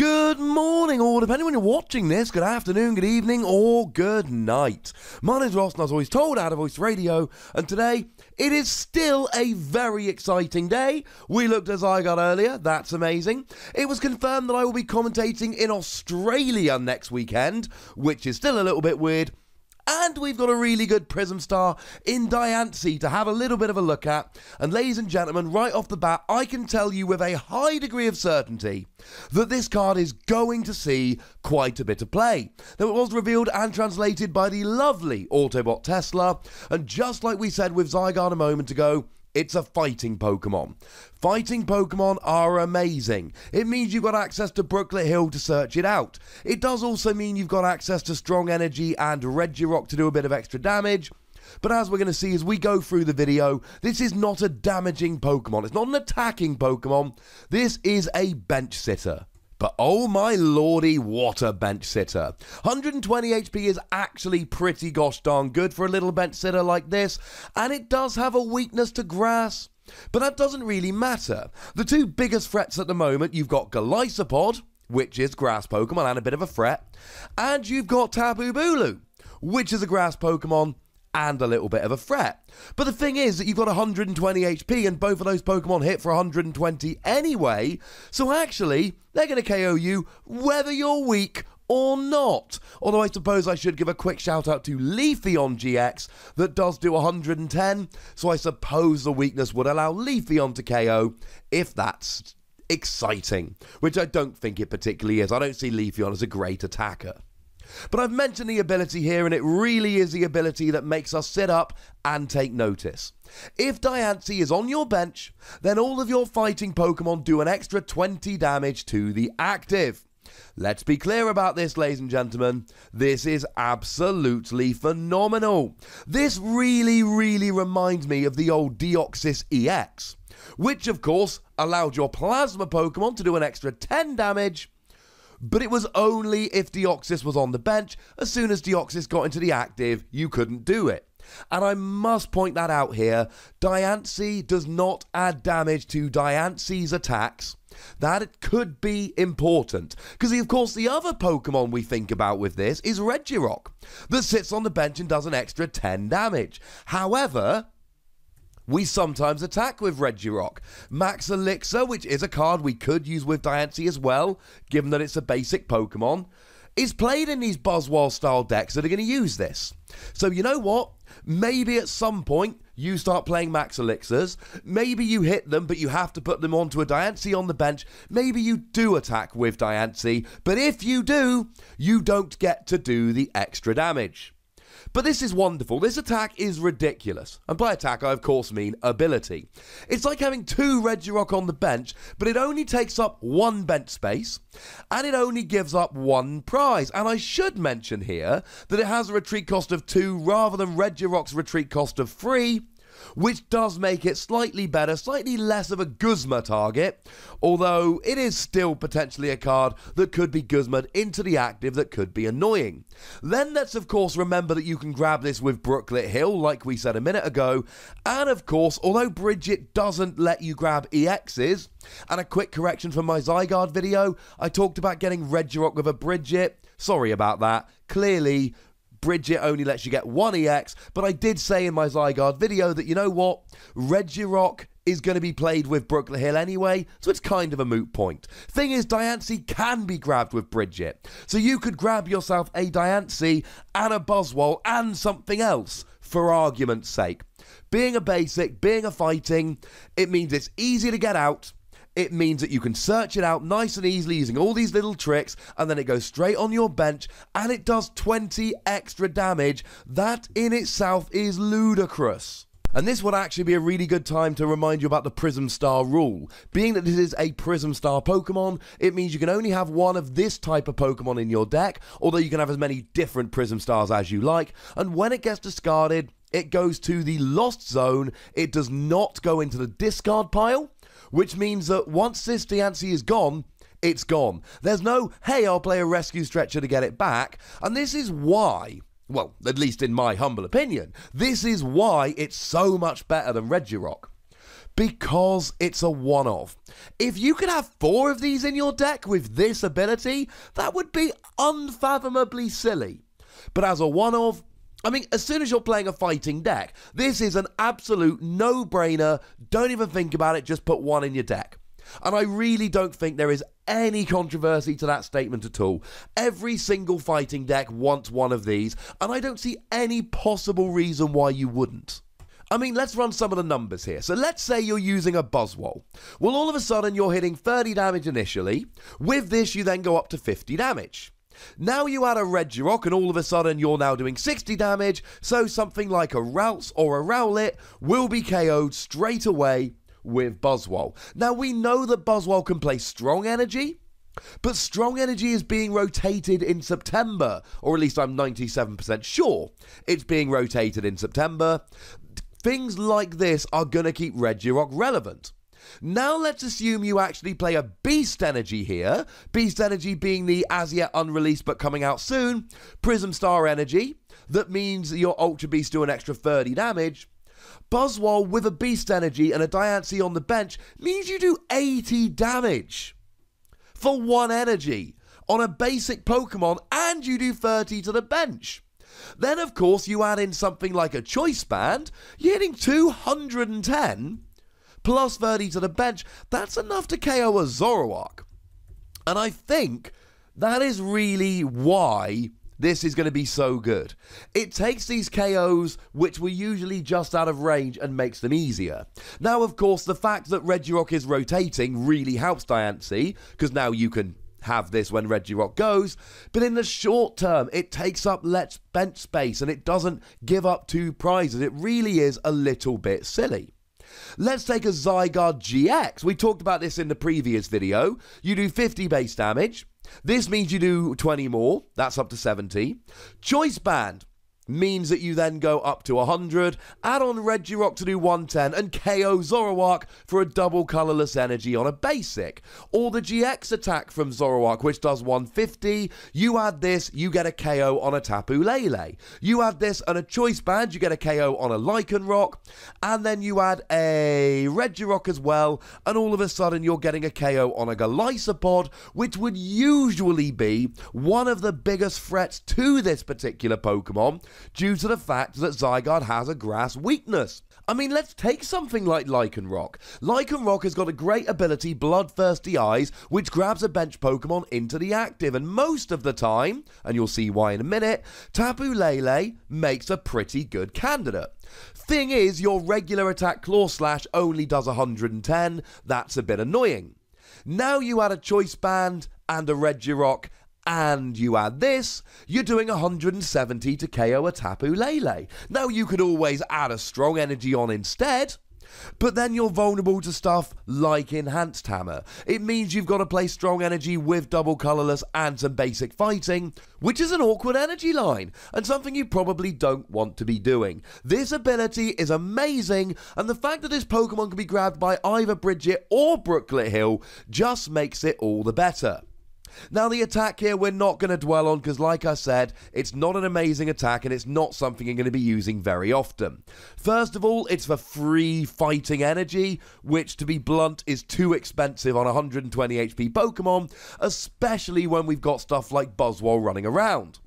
Good morning, or depending when you're watching this, good afternoon, good evening, or good night. My name's Ross, and as always told, out of Voice Radio, and today, it is still a very exciting day. We looked at Zygarde earlier, that's amazing. It was confirmed that I will be commentating in Australia next weekend, which is still a little bit weird. And we've got a really good Prism Star in Diancie to have a little bit of a look at. And ladies and gentlemen, right off the bat, I can tell you with a high degree of certainty that this card is going to see quite a bit of play. Now, it was revealed and translated by the lovely Autobot Tesla. And just like we said with Zygarde a moment ago, it's a fighting Pokemon. Fighting Pokemon are amazing. It means you've got access to Brooklet Hill to search it out. It does also mean you've got access to Strong Energy and Regirock to do a bit of extra damage. But as we're going to see as we go through the video, this is not a damaging Pokemon. It's not an attacking Pokemon. This is a bench sitter. But oh my lordy, what a bench sitter. 120 HP is actually pretty gosh darn good for a little bench sitter like this, and it does have a weakness to grass. But that doesn't really matter. The two biggest threats at the moment, you've got Golisopod, which is grass Pokemon and a bit of a threat, and you've got Tapu Bulu, which is a grass Pokemon and a little bit of a threat. But the thing is that you've got 120 HP and both of those Pokemon hit for 120 anyway, so actually they're going to KO you whether you're weak or not. Although I suppose I should give a quick shout out to Leafeon GX that does do 110, so I suppose the weakness would allow Leafeon to KO if that's exciting, which I don't think it particularly is. I don't see Leafeon as a great attacker. But I've mentioned the ability here, and it really is the ability that makes us sit up and take notice. If Diancie is on your bench, then all of your fighting Pokemon do an extra 20 damage to the active. Let's be clear about this, ladies and gentlemen. This is absolutely phenomenal. This really reminds me of the old Deoxys EX, which of course allowed your Plasma Pokemon to do an extra 10 damage. But it was only if Deoxys was on the bench. As soon as Deoxys got into the active, you couldn't do it. And I must point that out here. Diancie does not add damage to Diancie's attacks. That could be important. Because, of course, the other Pokemon we think about with this is Regirock, that sits on the bench and does an extra 10 damage. However, we sometimes attack with Regirock. Max Elixir, which is a card we could use with Diancie as well, given that it's a basic Pokemon, is played in these Buzzwole style decks that are going to use this. So you know what? Maybe at some point you start playing Max Elixirs. Maybe you hit them, but you have to put them onto a Diancie on the bench. Maybe you do attack with Diancie, but if you do, you don't get to do the extra damage. But this is wonderful. This attack is ridiculous. And by attack, I of course mean ability. It's like having two Regirock on the bench, but it only takes up one bench space, and it only gives up one prize. And I should mention here that it has a retreat cost of 2 rather than Regirock's retreat cost of 3, which does make it slightly better, slightly less of a Guzma target, although it is still potentially a card that could be Guzma'd into the active that could be annoying. Then let's of course remember that you can grab this with Brooklet Hill, like we said a minute ago, and of course, although Bridget doesn't let you grab EXs, and a quick correction from my Zygarde video, I talked about getting Regirock with a Bridget. Sorry about that. Clearly, Bridget only lets you get one EX, but I did say in my Zygarde video that, you know what, Regirock is going to be played with Brooklet Hill anyway, so it's kind of a moot point. Thing is, Diancie can be grabbed with Bridget, so you could grab yourself a Diancie and a Buzzwole and something else, for argument's sake. Being a basic, being a fighting, it means it's easy to get out. It means that you can search it out nice and easily using all these little tricks, and then it goes straight on your bench, and it does 20 extra damage. That in itself is ludicrous. And this would actually be a really good time to remind you about the Prism Star rule. Being that this is a Prism Star Pokemon, it means you can only have one of this type of Pokemon in your deck, although you can have as many different Prism Stars as you like, and when it gets discarded, it goes to the Lost Zone. It does not go into the discard pile, which means that once this Diancie is gone, it's gone. There's no, hey, I'll play a rescue stretcher to get it back. And this is why, well, at least in my humble opinion, this is why it's so much better than Regirock. Because it's a one-off. If you could have 4 of these in your deck with this ability, that would be unfathomably silly. But as a one-off, I mean, as soon as you're playing a fighting deck, this is an absolute no-brainer. Don't even think about it, just put 1 in your deck. And I really don't think there is any controversy to that statement at all. Every single fighting deck wants 1 of these, and I don't see any possible reason why you wouldn't. I mean, let's run some of the numbers here. So let's say you're using a Buzzwole. Well, all of a sudden, you're hitting 30 damage initially. With this, you then go up to 50 damage. Now you add a Regirock, and all of a sudden, you're now doing 60 damage. So something like a Ralts or a Rowlet will be KO'd straight away with Buzzwole. Now, we know that Buzzwole can play Strong Energy, but Strong Energy is being rotated in September, or at least I'm 97% sure it's being rotated in September. Things like this are going to keep Regirock relevant. Now let's assume you actually play a Beast Energy here. Beast Energy being the as yet unreleased but coming out soon Prism Star Energy. That means your Ultra Beast do an extra 30 damage. Buzzwole with a Beast Energy and a Diancie on the bench means you do 80 damage for 1 energy on a basic Pokemon, and you do 30 to the bench. Then, of course, you add in something like a Choice Band, you're hitting 210 plus 30 to the bench. That's enough to KO a Zoroark. And I think that is really why this is going to be so good. It takes these KOs, which were usually just out of range, and makes them easier. Now, of course, the fact that Regirock is rotating really helps Diancie, because now you can have this when Regirock goes, but in the short term, it takes up less bench space and it doesn't give up 2 prizes. It really is a little bit silly. Let's take a Zygarde GX. We talked about this in the previous video. You do 50 base damage. This means you do 20 more. That's up to 70. Choice Band means that you then go up to 100, add on Regirock to do 110, and KO Zoroark for a double colourless energy on a basic. Or the GX attack from Zoroark, which does 150, you add this, you get a KO on a Tapu Lele. You add this and a Choice Band, you get a KO on a Lycanroc, and then you add a Regirock as well, and all of a sudden you're getting a KO on a Golisopod, which would usually be one of the biggest threats to this particular Pokemon, due to the fact that Zygarde has a grass weakness. I mean, let's take something like Lycanroc. Lycanroc has got a great ability, Bloodthirsty Eyes, which grabs a bench Pokemon into the active, and most of the time, and you'll see why in a minute, Tapu Lele makes a pretty good candidate. Thing is, your regular attack Claw Slash only does 110, that's a bit annoying. Now you add a Choice Band and a Regirock, and you add this, you're doing 170 to KO a Tapu Lele. Now you could always add a Strong Energy on instead, but then you're vulnerable to stuff like Enhanced Hammer. It means you've got to play Strong Energy with double colourless and some basic fighting, which is an awkward energy line, and something you probably don't want to be doing. This ability is amazing, and the fact that this Pokemon can be grabbed by either Bridget or Brooklet Hill just makes it all the better. Now, the attack here we're not going to dwell on because, like I said, it's not an amazing attack and it's not something you're going to be using very often. First of all, it's for free fighting energy, which, to be blunt, is too expensive on 120 HP Pokemon, especially when we've got stuff like Buzzwole running around.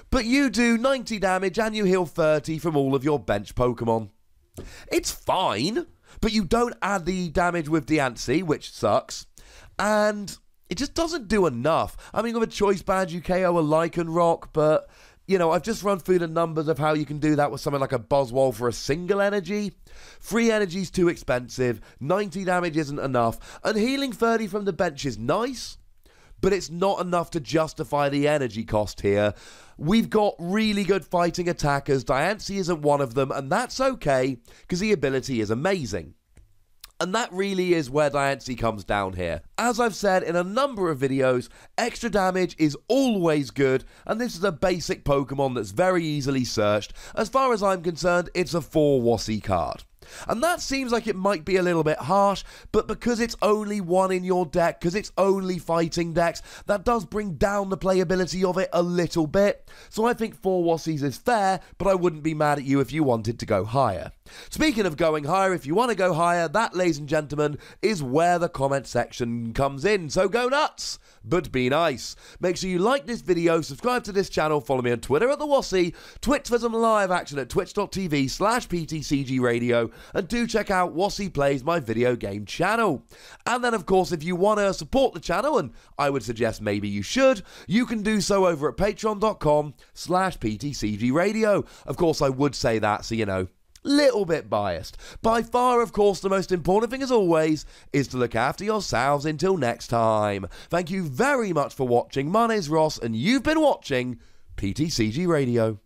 But you do 90 damage and you heal 30 from all of your bench Pokemon. It's fine, but you don't add the damage with Diancie, which sucks, and it just doesn't do enough. I mean, with a Choice Band, you KO a Lycanroc, but, you know, I've just run through the numbers of how you can do that with something like a Buzzwole for a single energy. Free energy's too expensive, 90 damage isn't enough, and healing 30 from the bench is nice, but it's not enough to justify the energy cost here. We've got really good fighting attackers. Diancie isn't one of them, and that's okay, because the ability is amazing. And that really is where Diancie comes down here. As I've said in a number of videos, extra damage is always good, and this is a basic Pokemon that's very easily searched. As far as I'm concerned, it's a 4 WASSY card. And that seems like it might be a little bit harsh, but because it's only one in your deck, because it's only fighting decks, that does bring down the playability of it a little bit. So I think 4 Wossies is fair, but I wouldn't be mad at you if you wanted to go higher. Speaking of going higher, if you want to go higher, that, ladies and gentlemen, is where the comment section comes in. So go nuts, but be nice. Make sure you like this video, subscribe to this channel, follow me on Twitter at the Wossie, Twitch for some live action at twitch.tv/PTCGRadio, and do check out Wossie Plays, my video game channel. And then, of course, if you want to support the channel, and I would suggest maybe you should, you can do so over at patreon.com/PTCGRadio. Of course, I would say that, so you know, little bit biased. By far, of course, the most important thing, as always, is to look after yourselves until next time. Thank you very much for watching. My name's Ross, and you've been watching PTCG Radio.